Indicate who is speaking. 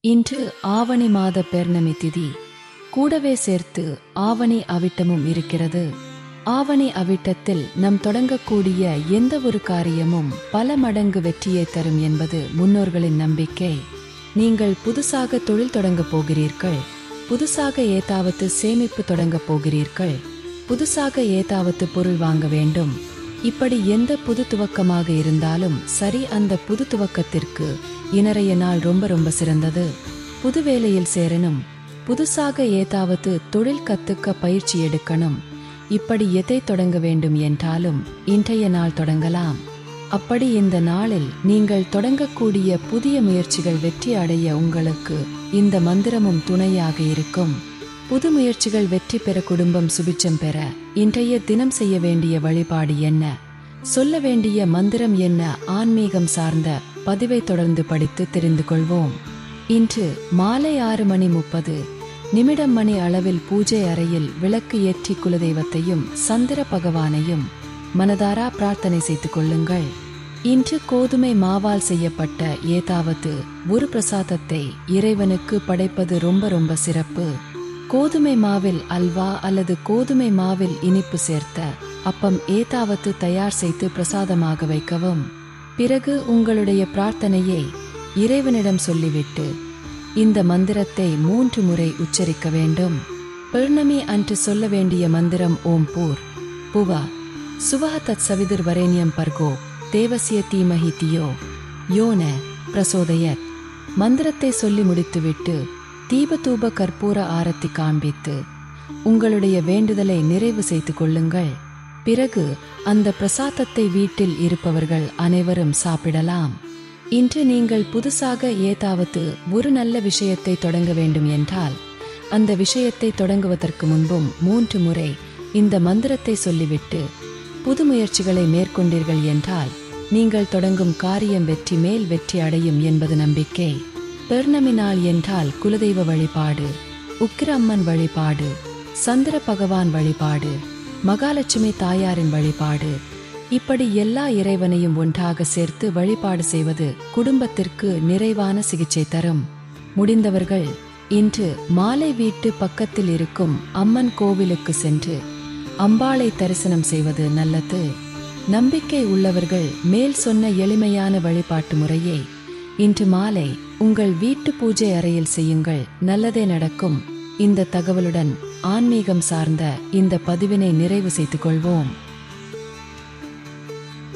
Speaker 1: இன்று ஆவணி மாத பௌர்ணமி திதி. கூடவே சேர்த்து ஆவணி அவிட்டமும் இருக்கிறது. ஆவணி அவிட்டத்தில் நம் தொடங்கக்கூடிய எந்த ஒரு காரியமும் பல மடங்கு வெற்றியை தரும் என்பது முன்னோர்களின் நம்பிக்கை. நீங்கள் புதுசாக தொழில் தொடங்கப் போகிறீர்கள், புதுசாக ஏதாவது சேமிப்பு தொடங்கப் போகிறீர்கள், புதுசாக ஏதாவது பொருள் வாங்க வேண்டும். இப்படி எந்த புது துவக்கமாக இருந்தாலும் சரி, அந்த புது துவக்கத்திற்கு இன்றைய நாள் ரொம்ப சிறந்தது. புது வேலையில் சேரணும், புதுசாக ஏதாவது தொழில் கத்துக்க பயிற்சி எடுக்கணும், இப்படி எதை தொடங்க வேண்டும் என்றாலும் இன்றைய நாள் தொடங்கலாம். அப்படி இந்த நாளில் நீங்கள் தொடங்கக்கூடிய புதிய முயற்சிகள் வெற்றி அடைய உங்களுக்கு இந்த மந்திரமும் துணையாக இருக்கும். புது முயற்சிகள் வெற்றி பெற, குடும்பம் சுபிட்சம் பெற இன்றைய தினம் செய்ய வேண்டிய வழிபாடு என்ன, சொல்ல வேண்டிய மந்திரம் என்ன, ஆன்மீகம் சார்ந்த பதிவை தொடர்ந்து படித்து தெரிந்து கொள்வோம். இன்று மாலை 6:30 மணி அளவில் பூஜை அறையில் விளக்கு ஏற்றி குலதெய்வத்தையும் சந்திர பகவானையும் மனதார பிரார்த்தனை செய்து கொள்ளுங்கள். இன்று கோதுமை மாவால் செய்யப்பட்ட ஏதாவது ஒரு பிரசாதத்தை இறைவனுக்கு படைப்பது ரொம்ப சிறப்பு. கோதுமை மாவில் அல்வா அல்லது கோதுமை மாவில் இனிப்பு சேர்த்த அப்பம் ஏதாவது தயார் செய்து பிரசாதமாக வைக்கவும். பிறகு உங்களுடைய பிரார்த்தனையை இறைவனிடம் சொல்லிவிட்டு இந்த மந்திரத்தை 3 முறை உச்சரிக்க வேண்டும். பௌர்ணமி அன்று சொல்ல வேண்டிய மந்திரம் ஓம் பூர் புவா சுவஹ தத் சவிதுர் வரேண்யம் பர்கோ தேவசிய தீமஹி தியோ யோன பிரசோதயத். மந்திரத்தை சொல்லி முடித்துவிட்டு தீபதூப கற்பூர ஆரத்தி காண்பித்து உங்களுடைய வேண்டுதலை நிறைவு செய்து கொள்ளுங்கள். பிறகு அந்த பிரசாதத்தை வீட்டில் இருப்பவர்கள் அனைவரும் சாப்பிடலாம். இன்று நீங்கள் புதுசாக ஏதாவது ஒரு நல்ல விஷயத்தை தொடங்க வேண்டும் என்றால் அந்த விஷயத்தை தொடங்குவதற்கு முன்பும் 3 முறை இந்த மந்திரத்தை சொல்லிவிட்டு புது முயற்சிகளை மேற்கொண்டீர்கள் என்றால் நீங்கள் தொடங்கும் காரியம் வெற்றி மேல் வெற்றி அடையும் என்பது நம்பிக்கை. பௌர்ணமி நாள் என்றால் குலதெய்வ வழிபாடு, உக்கிர அம்மன் வழிபாடு, சந்திர பகவான் வழிபாடு, மகாலட்சுமி தாயாரின் வழிபாடு, இப்படி எல்லா இறைவனையும் ஒன்றாக சேர்த்து வழிபாடு செய்வது குடும்பத்திற்கு நிறைவான சிகிச்சை தரும். முடிந்தவர்கள் இன்று மாலை வீட்டு பக்கத்தில் இருக்கும் அம்மன் கோவிலுக்கு சென்று அம்பாளை தரிசனம் செய்வது நல்லது. நம்பிக்கை உள்ளவர்கள் மேல் சொன்ன எளிமையான வழிபாட்டு முறையை இன்று மாலை உங்கள் வீட்டு பூஜை அறையில் செய்யுங்கள், நல்லதே நடக்கும். இந்த தகவலுடன் ஆன்மீகம் சார்ந்த இந்த பதிவினை நிறைவு செய்து கொள்வோம்.